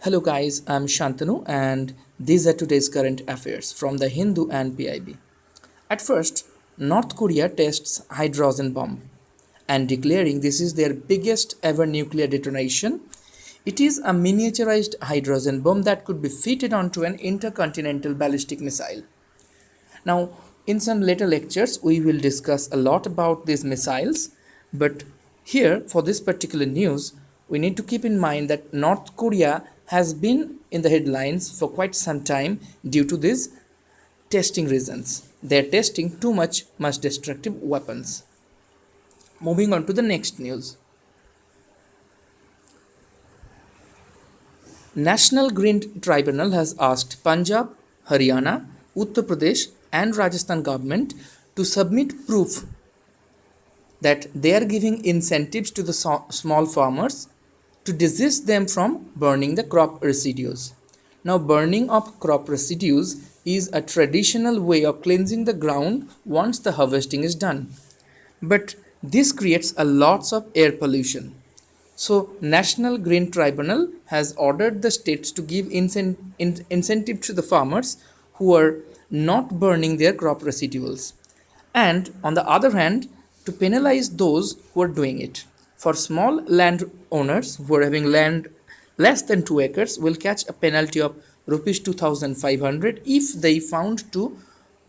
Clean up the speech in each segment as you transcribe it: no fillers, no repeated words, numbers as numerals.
Hello guys, I'm Shantanu and these are today's current affairs from the Hindu and PIB. At first, North Korea tests hydrogen bomb and declaring this is their biggest ever nuclear detonation. It is a miniaturized hydrogen bomb that could be fitted onto an intercontinental ballistic missile. Now, in some later lectures, we will discuss a lot about these missiles, but here for this particular news, we need to keep in mind that North Korea has been in the headlines for quite some time due to these testing reasons. They're testing too much destructive weapons. Moving on to the next news. National Green Tribunal has asked Punjab, Haryana, Uttar Pradesh and Rajasthan government to submit proof that they are giving incentives to the small farmers to desist them from burning the crop residues. Now, burning of crop residues is a traditional way of cleansing the ground once the harvesting is done. But this creates a lots of air pollution. So, National Green Tribunal has ordered the states to give incentive to the farmers who are not burning their crop residuals, and on the other hand, to penalize those who are doing it. For small land owners who are having land less than 2 acres will catch a penalty of rupees 2500 if they found to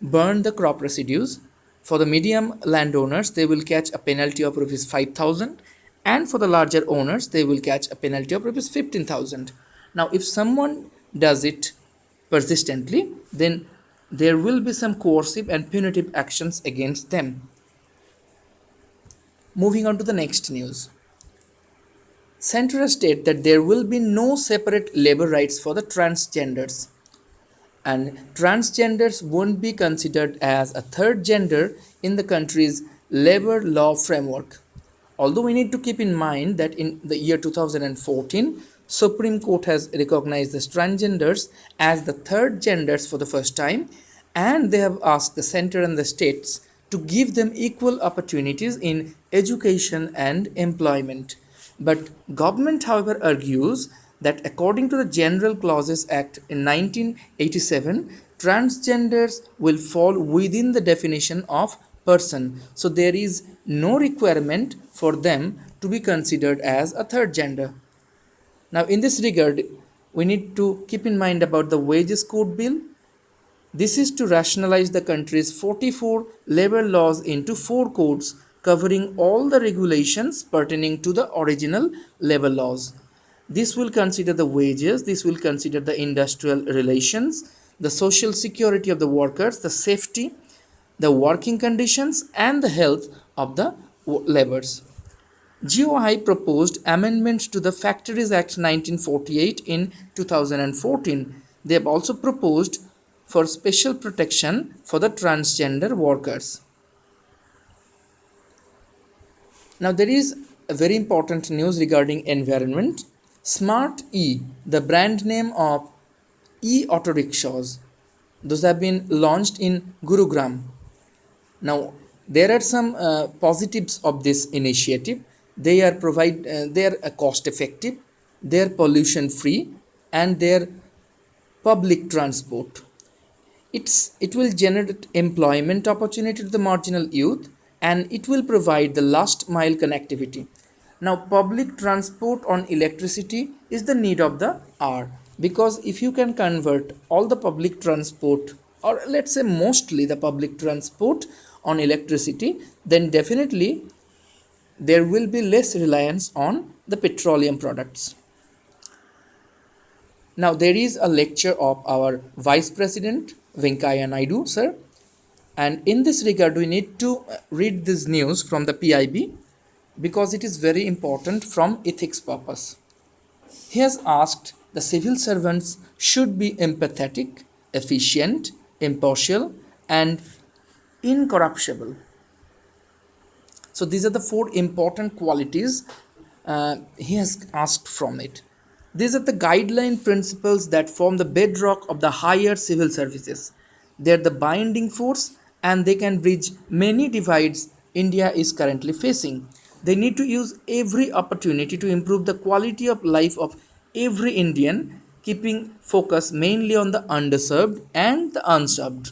burn the crop residues. For the medium landowners, they will catch a penalty of rupees 5000, and for the larger owners, they will catch a penalty of rupees 15,000. Now, if someone does it persistently, then there will be some coercive and punitive actions against them. Moving on to the next news. Centre state that there will be no separate labor rights for the transgenders, and transgenders won't be considered as a third gender in the country's labor law framework. Although we need to keep in mind that in the year 2014, Supreme Court has recognized the transgenders as the third genders for the first time, and they have asked the center and the states to give them equal opportunities in education and employment. But government, however, argues that according to the General Clauses Act in 1987, transgenders will fall within the definition of person. So there is no requirement for them to be considered as a third gender. Now, in this regard, we need to keep in mind about the Wages Code Bill. This is to rationalize the country's 44 labor laws into 4 codes covering all the regulations pertaining to the original labor laws. This will consider the wages, this will consider the industrial relations, the social security of the workers, the safety, the working conditions, and the health of the laborers. GOI proposed amendments to the Factories Act 1948 in 2014. They have also proposed for special protection for the transgender workers. Now, there is a very important news regarding environment. Smart E, the brand name of e-auto rickshaws, those have been launched in Gurugram. Now, there are some positives of this initiative. They are cost effective, they are pollution free, and they are public transport. It will generate employment opportunity to the marginal youth, and it will provide the last mile connectivity. Now, public transport on electricity is the need of the hour, because if you can convert all the public transport, or let's say mostly the public transport, on electricity, then definitely there will be less reliance on the petroleum products. Now, there is a lecture of our Vice President Venkaiah Naidu, sir, and in this regard, we need to read this news from the PIB because it is very important from ethics purpose. He has asked the civil servants should be empathetic, efficient, impartial, and incorruptible. So these are the 4 important qualities he has asked from it. These are the guideline principles that form the bedrock of the higher civil services. They are the binding force and they can bridge many divides India is currently facing. They need to use every opportunity to improve the quality of life of every Indian keeping focus mainly on the underserved and the unserved.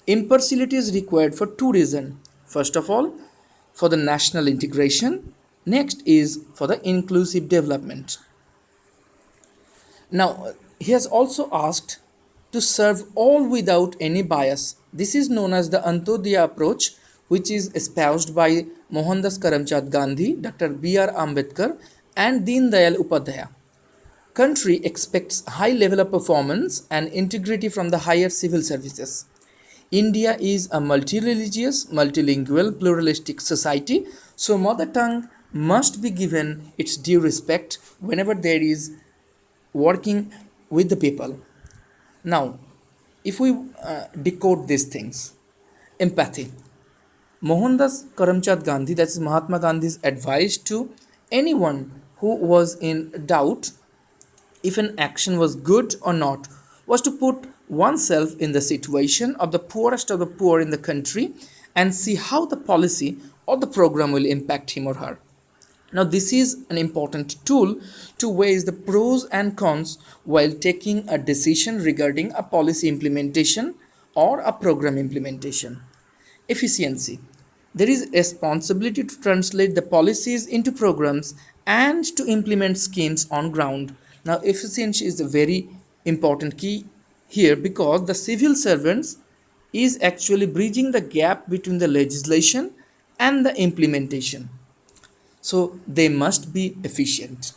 Impartiality is required for two reasons. First of all, for the national integration. Next is for the inclusive development. Now, he has also asked to serve all without any bias. This is known as the Antodaya approach, which is espoused by Mohandas Karamchand Gandhi, Dr. B.R. Ambedkar, and Deen Dayal Upadhyaya. Country expects high level of performance and integrity from the higher civil services. India is a multi-religious, multilingual, pluralistic society, so mother tongue must be given its due respect whenever there is working with the people. Now, if we decode these things, empathy. Mohandas Karamchand Gandhi, that is Mahatma Gandhi's advice to anyone who was in doubt if an action was good or not was to put oneself in the situation of the poorest of the poor in the country and see how the policy or the program will impact him or her. Now, this is an important tool to weigh the pros and cons while taking a decision regarding a policy implementation or a program implementation. Efficiency. There is responsibility to translate the policies into programs and to implement schemes on ground. Now, efficiency is a very important key here because the civil servants is actually bridging the gap between the legislation and the implementation. So they must be efficient.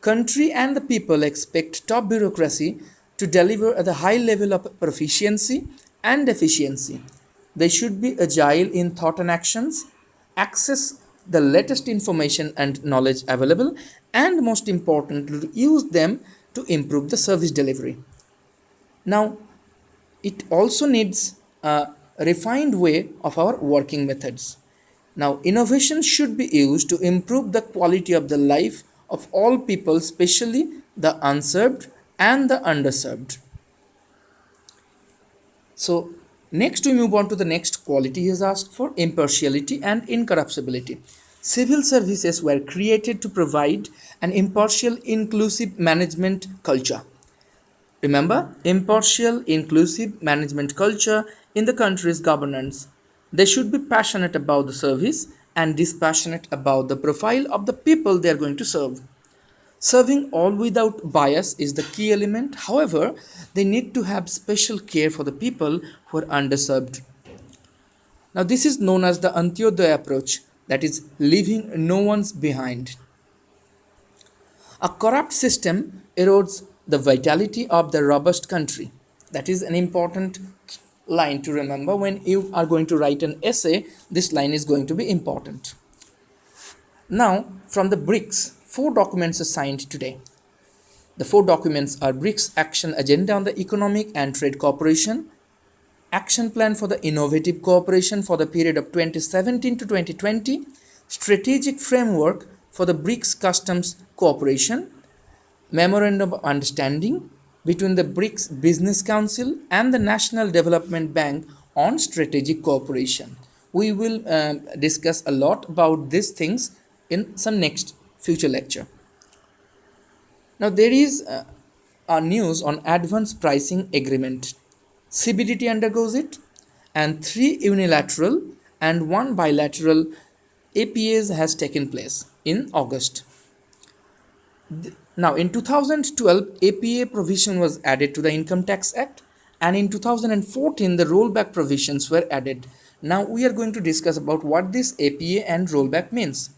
Country and the people expect top bureaucracy to deliver at a high level of proficiency and efficiency. They should be agile in thought and actions, access the latest information and knowledge available, and most importantly, use them to improve the service delivery. Now, it also needs a refined way of our working methods. Now, innovation should be used to improve the quality of the life of all people, especially the unserved and the underserved. So, next we move on to the next quality he has asked for, impartiality and incorruptibility. Civil services were created to provide an impartial, inclusive management culture. Remember, impartial, inclusive management culture in the country's governance. They should be passionate about the service and dispassionate about the profile of the people they are going to serve. Serving all without bias is the key element. However, they need to have special care for the people who are underserved. Now, this is known as the Antyodaya approach, that is, leaving no one's behind. A corrupt system erodes the vitality of the robust country. That is an important line to remember when you are going to write an essay. This line is going to be important. Now, from the BRICS, four documents are signed today. The four documents are BRICS Action Agenda on the Economic and Trade Cooperation, Action Plan for the Innovative Cooperation for the period of 2017 to 2020, Strategic Framework for the BRICS Customs Cooperation, Memorandum of Understanding between the BRICS Business Council and the National Development Bank on strategic cooperation. We will discuss a lot about these things in some next future lecture. Now there is a news on advance pricing agreement. CBDT undergoes it, and three unilateral and one bilateral APAs has taken place in August. Now, in 2012, APA provision was added to the Income Tax Act, and in 2014, the rollback provisions were added. Now, we are going to discuss about what this APA and rollback means.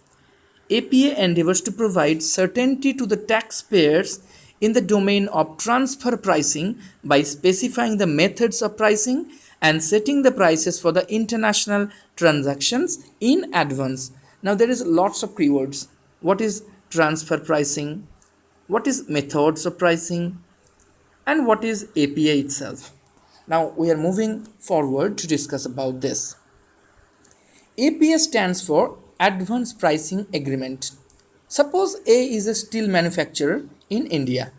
APA endeavors to provide certainty to the taxpayers in the domain of transfer pricing by specifying the methods of pricing and setting the prices for the international transactions in advance. Now, there is lots of keywords. What is transfer pricing? What is methods of pricing? And what is APA itself? Now, we are moving forward to discuss about this. APA stands for Advanced Pricing Agreement. Suppose A is a steel manufacturer in India.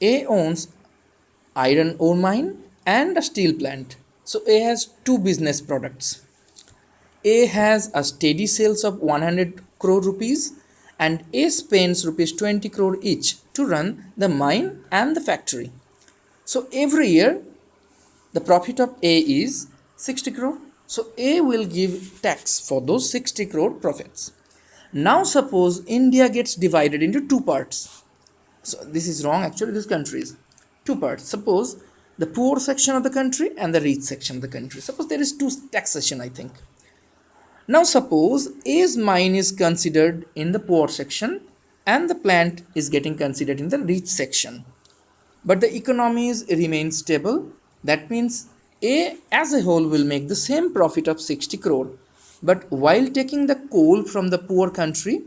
A owns iron ore mine and a steel plant. So A has two business products. A has a steady sales of 100 crore rupees and A spends rupees 20 crore each to run the mine and the factory. So every year the profit of A is 60 crore. So A will give tax for those 60 crore profits. Now suppose India gets divided into two parts. So this is wrong actually, this country is two parts. Suppose the poor section of the country and the rich section of the country. Suppose there is two taxation, I think. Now suppose A's mine is considered in the poor section and the plant is getting considered in the rich section, but the economies remain stable. That means A as a whole will make the same profit of 60 crore, but while taking the coal from the poor country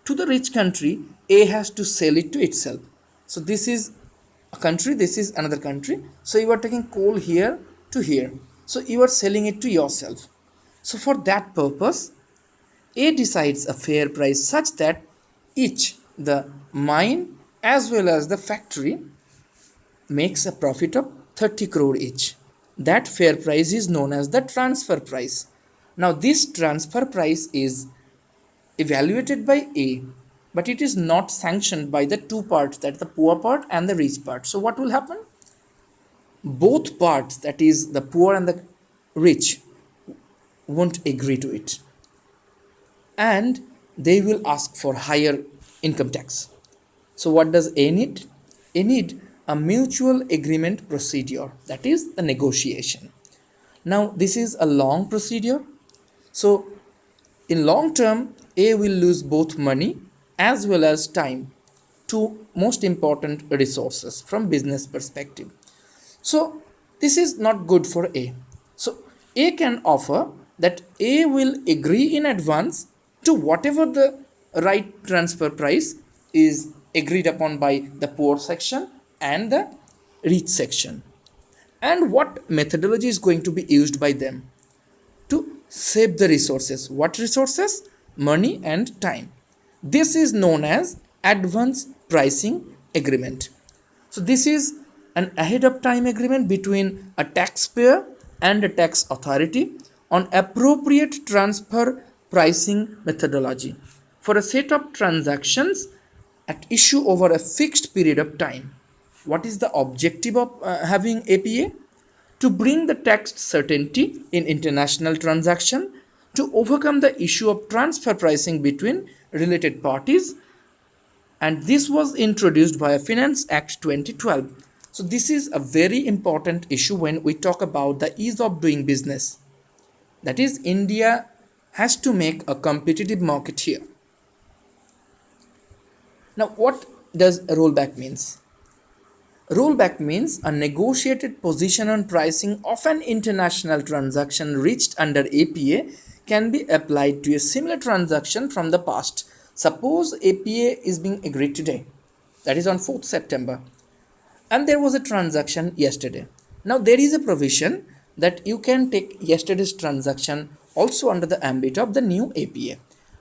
to the rich country, A has to sell it to itself. So this is a country, this is another country. So you are taking coal here to here. So you are selling it to yourself. So for that purpose, A decides a fair price such that each the mine as well as the factory makes a profit of 30 crore each. That fair price is known as the transfer price. Now this transfer price is evaluated by A, but it is not sanctioned by the two parts, that the poor part and the rich part. So what will happen? Both parts, that is the poor and the rich, won't agree to it, and they will ask for higher income tax. So what does A need? A need a mutual agreement procedure, that is the negotiation. Now this is a long procedure. So in long term, A will lose both money as well as time, two most important resources from business perspective. So this is not good for A. So A can offer that A will agree in advance to whatever the right transfer price is agreed upon by the poor section and the rich section, and what methodology is going to be used by them to save the resources. What resources? Money and time. This is known as advance pricing agreement. So this is an ahead of time agreement between a taxpayer and a tax authority on appropriate transfer pricing methodology for a set of transactions at issue over a fixed period of time. What is the objective of having APA? To bring the tax certainty in international transaction, to overcome the issue of transfer pricing between related parties, and this was introduced via Finance Act 2012. So this is a very important issue when we talk about the ease of doing business. That is, India has to make a competitive market here. Now what does rollback means? Rollback means a negotiated position on pricing of an international transaction reached under APA can be applied to a similar transaction from the past. Suppose APA is being agreed today, that is on 4th September, and there was a transaction yesterday. Now there is a provision that you can take yesterday's transaction also under the ambit of the new APA,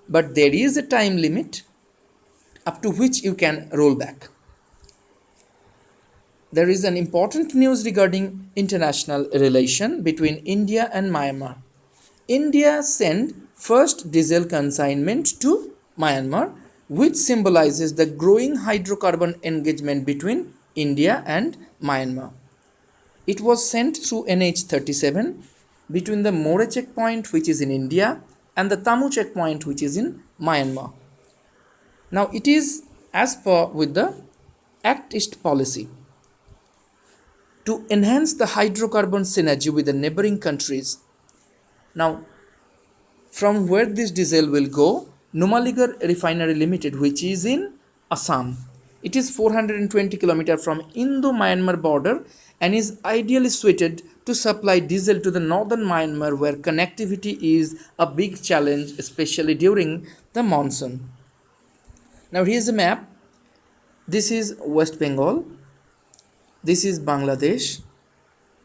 but there is a time limit up to which you can roll back. There is an important news regarding international relation between India and Myanmar. India sent first diesel consignment to Myanmar, which symbolizes the growing hydrocarbon engagement between India and Myanmar. It was sent through NH37 between the More checkpoint, which is in India, and the Tamu checkpoint, which is in Myanmar. Now it is as per with the Act East policy to enhance the hydrocarbon synergy with the neighboring countries. Now, from where this diesel will go, Numaligarh Refinery Limited, which is in Assam. It is 420 km from Indo-Myanmar border and is ideally suited to supply diesel to the northern Myanmar, where connectivity is a big challenge, especially during the monsoon. Now here's a map. This is West Bengal. This is Bangladesh.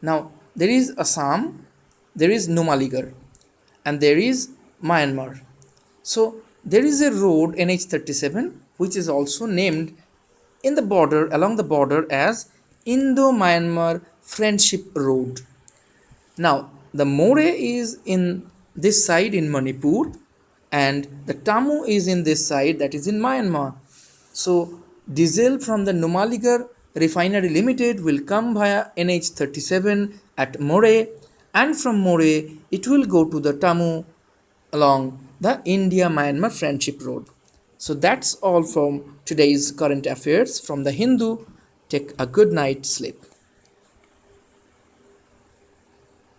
Now there is Assam, there is Numaligarh, and there is Myanmar. So there is a road NH37 which is also named in the border, along the border, as Indo-Myanmar Friendship Road. Now the More is in this side in Manipur, and the Tamu is in this side, that is in Myanmar. So diesel from the Numaligarh Refinery Limited will come via NH37 at Moreh, and from Moreh it will go to the Tamu along the India Myanmar Friendship Road. So that's all from today's current affairs from the Hindu. Take a good night sleep.